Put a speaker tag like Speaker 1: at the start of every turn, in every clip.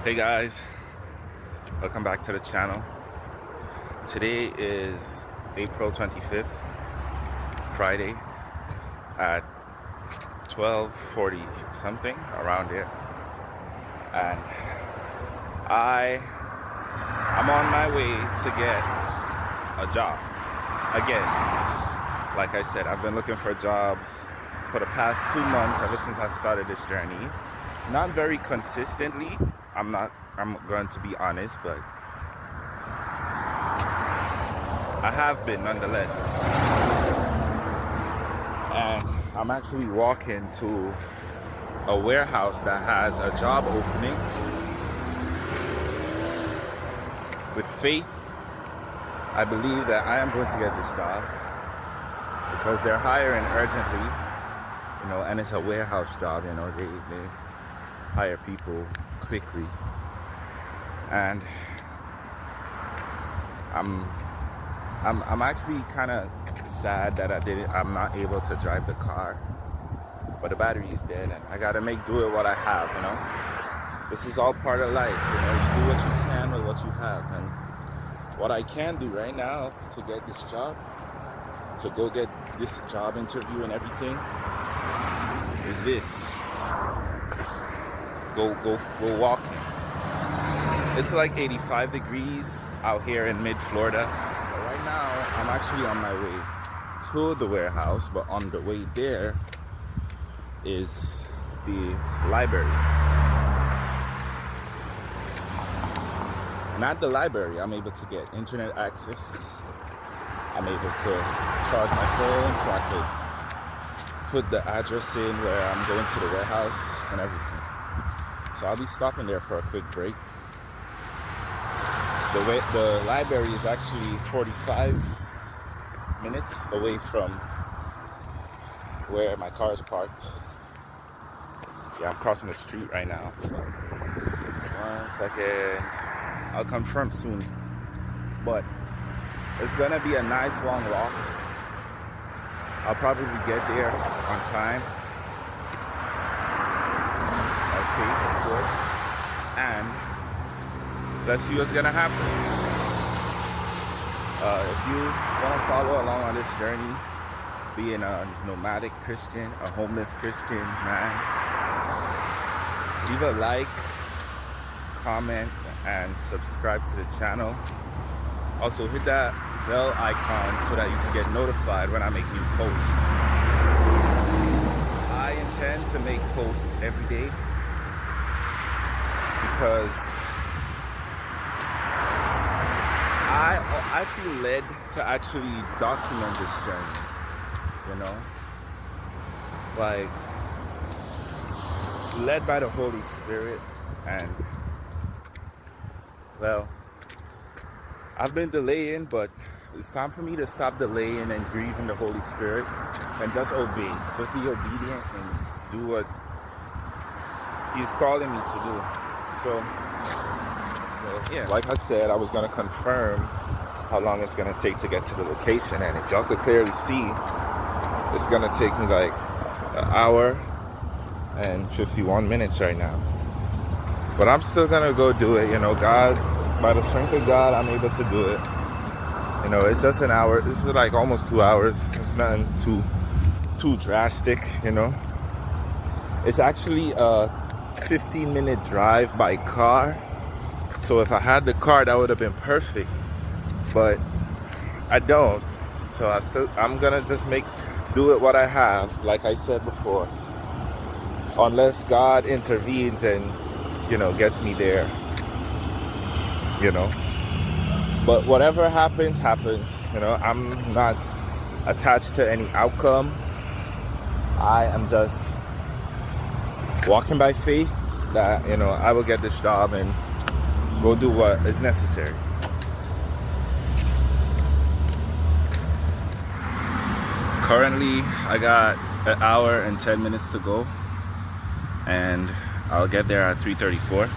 Speaker 1: Hey guys, welcome back to the channel. Today is April 25th, Friday at 12:40 something around there, and I'm on my way to get a job again. Like I said, I've been looking for jobs for the past 2 months ever since I started this journey. Not very consistently. I'm going to be honest, but I have been nonetheless. And I'm actually walking to a warehouse that has a job opening. With faith, I believe that I am going to get this job because they're hiring urgently, and it's a warehouse job, they hire people quickly. And I'm actually kind of sad that I'm not able to drive the car, but the battery is dead and I gotta make do with what I have. This is all part of life. You do what you can with what you have, and what I can do right now to get this job, to go get this job interview and everything, is this: go walking. It's like 85 degrees out here in mid-Florida. But right now, I'm actually on my way to the warehouse, but on the way there is the library. And at the library, I'm able to get internet access. I'm able to charge my phone so I could put the address in where I'm going to the warehouse and everything. So I'll be stopping there for a quick break. The library is actually 45 minutes away from where my car is parked. Yeah, I'm crossing the street right now. So 1 second. I'll confirm soon. But it's gonna be a nice long walk. I'll probably get there on time. Okay, of course. And let's see what's gonna happen. If you want to follow along on this journey, being a nomadic Christian, a homeless Christian man, leave a like, comment, and subscribe to the channel. Also hit that bell icon so that you can get notified when I make new posts. I intend to make posts every day because I feel led to actually document this journey, like led by the Holy Spirit. And well, I've been delaying, but it's time for me to stop delaying and grieving the Holy Spirit and just obey. Just be obedient and do what He's calling me to do. So yeah, like I said, I was gonna confirm how long it's gonna take to get to the location, and if y'all could clearly see, it's gonna take me like an hour and 51 minutes right now. But I'm still gonna go do it. God, by the strength of God, I'm able to do it. It's just an hour. This is like almost 2 hours. It's nothing too drastic. It's actually a 15-minute drive by car. So if I had the car, that would have been perfect. But I don't. So I'm gonna just do it what I have, like I said before. Unless God intervenes and gets me there. But whatever happens. I'm not attached to any outcome. I am just walking by faith that I will get this job and go do what is necessary. Currently, I got an hour and 10 minutes to go, and I'll get there at 3:34.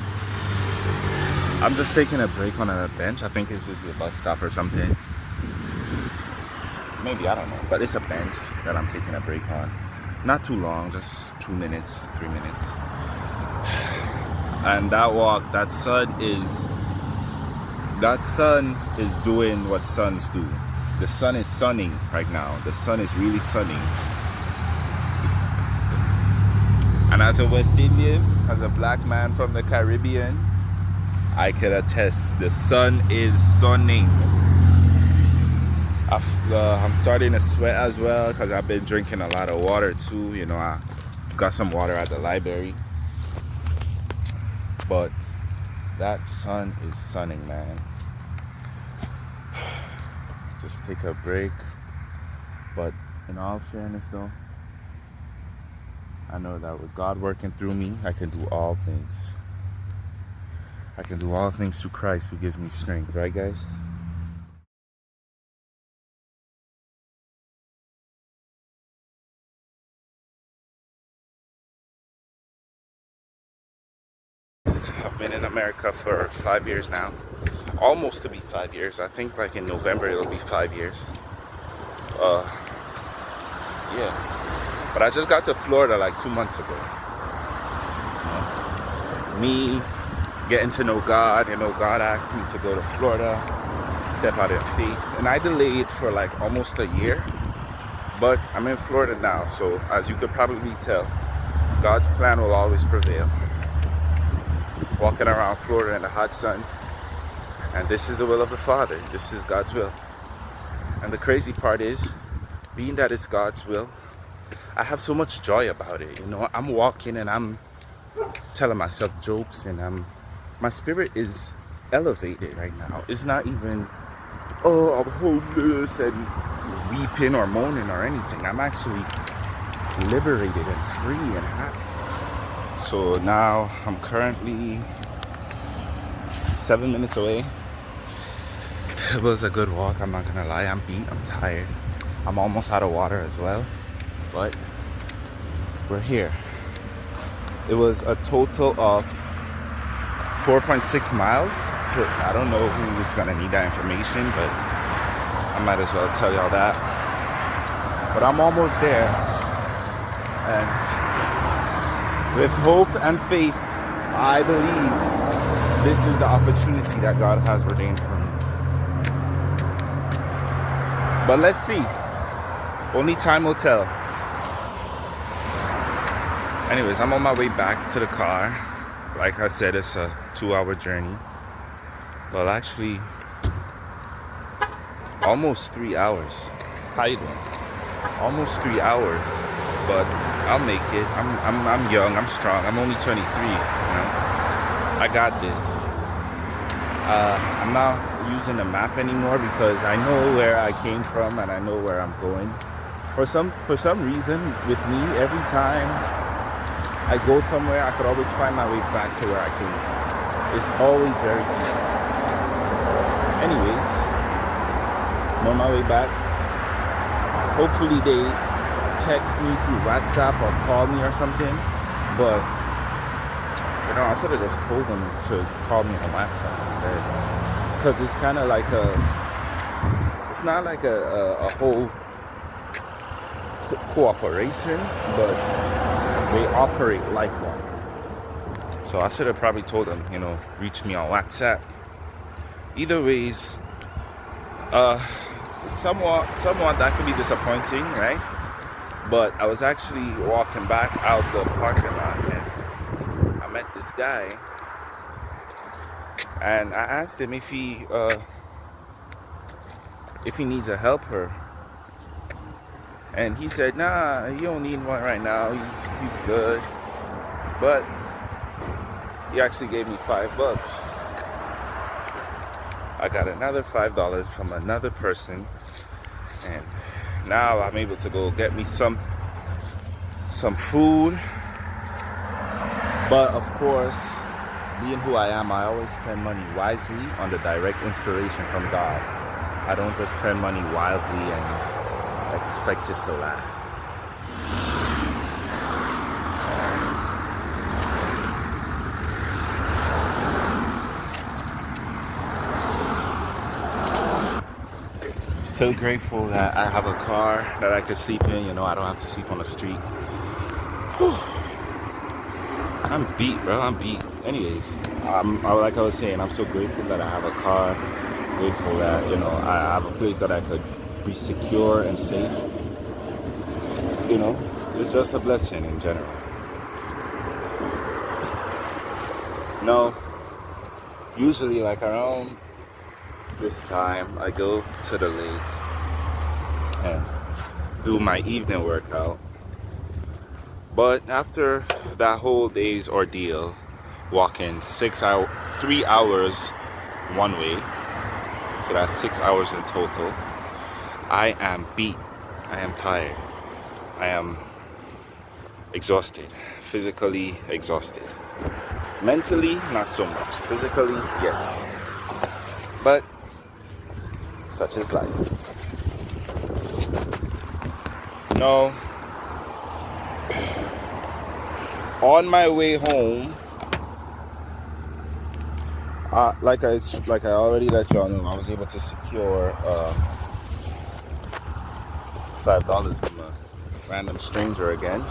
Speaker 1: I'm just taking a break on a bench. I think it's just a bus stop or something. Maybe, I don't know. But it's a bench that I'm taking a break on. Not too long, just 2 minutes, 3 minutes. And that walk, that sun is doing what suns do. The sun is sunning right now. The sun is really sunning. And as a West Indian, as a black man from the Caribbean, I can attest the sun is sunning. I'm starting to sweat as well because I've been drinking a lot of water too. You know, I got some water at the library. But that sun is sunning, man. Just take a break. But in all fairness though, I know that with God working through me, I can do all things. I can do all things through Christ who gives me strength, right guys? I've been in America for 5 years now. Almost to be 5 years. I think like in November it'll be 5 years. Yeah. But I just got to Florida like 2 months ago. Me getting to know God, God asked me to go to Florida, step out in faith. And I delayed for like almost a year. But I'm in Florida now, so as you could probably tell, God's plan will always prevail. Walking around Florida in the hot sun, and this is the will of the Father. This is God's will. And the crazy part is, being that it's God's will, I have so much joy about it. I'm walking and I'm telling myself jokes, and my spirit is elevated right now. It's not even, oh, I'm homeless and weeping or moaning or anything. I'm actually liberated and free and happy. So now I'm currently 7 minutes away. It was a good walk, I'm not gonna lie. I'm beat, I'm tired. I'm almost out of water as well. But we're here. It was a total of 4.6 miles. So I don't know who's gonna need that information, but I might as well tell y'all that. But I'm almost there. And with hope and faith, I believe this is the opportunity that God has ordained for me. But let's see. Only time will tell. Anyways, I'm on my way back to the car. Like I said, it's a 2-hour journey. Well, actually, almost 3 hours. How you doing? Almost 3 hours. But I'll make it. I'm young, I'm strong. I'm only 23, I got this. I'm not using the map anymore because I know where I came from and I know where I'm going. For some reason, with me, every time I go somewhere, I could always find my way back to where I came from. It's always very easy. Anyways, I'm on my way back. Hopefully they text me through WhatsApp or call me or something, but I should have just told them to call me on WhatsApp instead, because it's kind of like it's not like a whole cooperation, but they operate like one. So I should have probably told them, reach me on WhatsApp. Either ways, somewhat that could be disappointing, right? But I was actually walking back out the parking lot and I met this guy, and I asked him if he needs a helper, and he said, nah, he don't need one right now. He's good. But he actually gave me $5. I got another $5 from another person, and now I'm able to go get me some food. But of course, being who I am, I always spend money wisely on the direct inspiration from God. I don't just spend money wildly and expect it to last. Still grateful that I have a car that I can sleep in. I don't have to sleep on the street. Whew. I'm beat, bro. I'm beat. anyways, like I was saying, I'm so grateful that I have a car. Grateful that I have a place that I could be secure and safe. It's just a blessing in general. No, usually like around this time, I go to the lake and do my evening workout. But after that whole day's ordeal, walking 3 hours one way, so that's 6 hours in total, I am beat. I am tired. I am exhausted. Physically exhausted. Mentally, not so much. Physically, yes. But such is life. No. On my way home, like I already let y'all know, I was able to secure $5 from a random stranger again.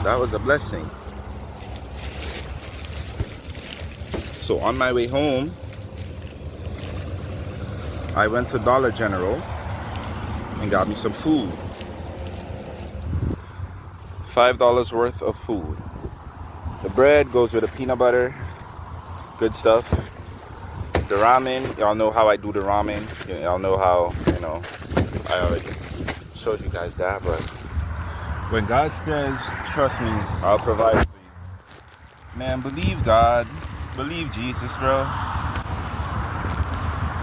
Speaker 1: That was a blessing. So on my way home, I went to Dollar General and got me some food. $5 worth of food. The bread goes with the peanut butter. Good stuff. The ramen, y'all know how I do the ramen. Y'all know how, I already showed you guys that. But when God says, trust me, I'll provide for you. Man, believe God. Believe Jesus, bro.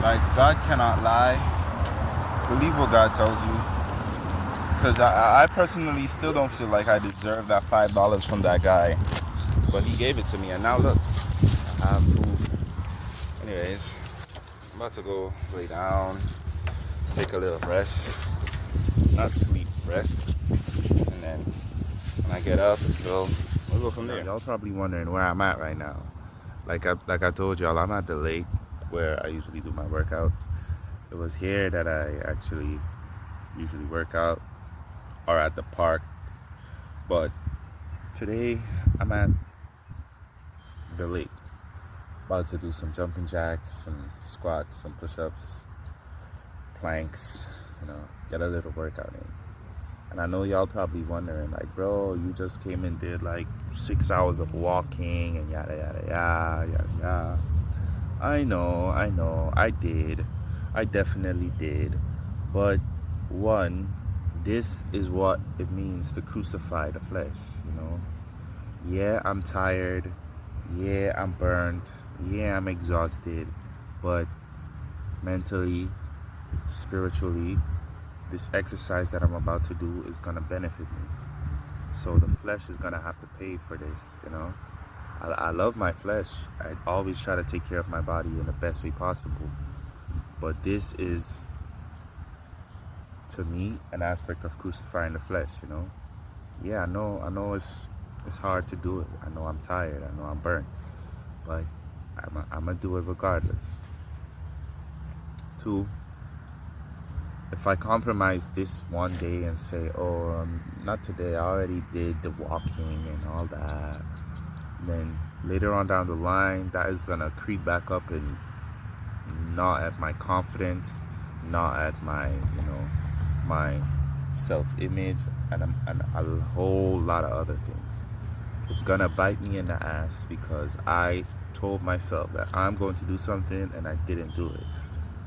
Speaker 1: Like, God cannot lie. Believe what God tells you. Because I personally still don't feel like I deserve that $5 from that guy. But he gave it to me. And now look, I have food. Anyways, I'm about to go lay down, take a little rest. Not sleep, rest. And then when I get up, we'll go from there. Y'all probably wondering where I'm at right now. Like I told y'all, I'm at the lake where I usually do my workouts. It was here that I actually usually work out, or at the park. But today I'm at the lake, about to do some jumping jacks, some squats, some push-ups, planks, get a little workout in. And I know y'all probably wondering, like, bro, you just came and did like 6 hours of walking and yada yada yada yada yada. I know, I did. I definitely did. But one, this is what it means to crucify the flesh, Yeah, I'm tired. Yeah, I'm burnt. Yeah, I'm exhausted. But mentally, spiritually, this exercise that I'm about to do is going to benefit me. So the flesh is going to have to pay for this, I love my flesh. I always try to take care of my body in the best way possible. But this is, to me, an aspect of crucifying the flesh, Yeah, I know it's hard to do it. I know I'm tired. I know I'm burnt. But I'm going to do it regardless. 2, if I compromise this one day and say, not today, I already did the walking and all that, then later on down the line, that is going to creep back up and gnaw at my confidence, gnaw at my, my self-image, and a whole lot of other things. It's going to bite me in the ass because I told myself that I'm going to do something and I didn't do it.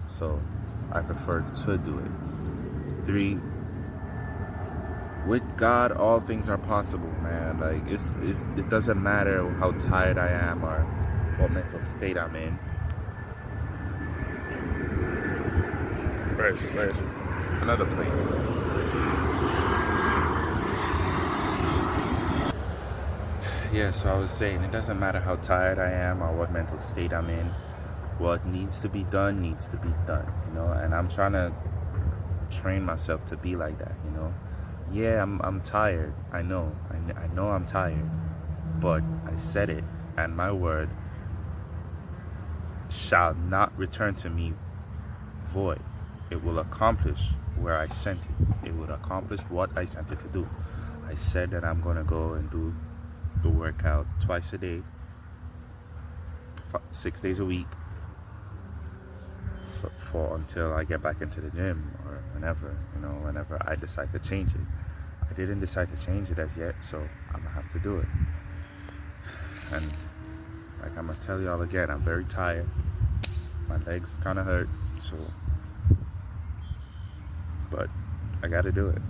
Speaker 1: So I prefer to do it. 3, with God, all things are possible, man. Like, it doesn't matter how tired I am or what mental state I'm in. Where is it? Another plane. Yeah, so I was saying, it doesn't matter how tired I am or what mental state I'm in. What needs to be done needs to be done, and I'm trying to train myself to be like that, Yeah, I'm tired. I know I'm tired, but I said it, and my word shall not return to me void. It will accomplish where I sent it. It will accomplish what I sent it to do. I said that I'm gonna go and do the workout twice a day, 6 days a week for until I get back into the gym, or whenever I decide to change it. I didn't decide to change it as yet, so I'm gonna have to do it. And like I'm gonna tell y'all again, I'm very tired. My legs kind of hurt, but I gotta do it.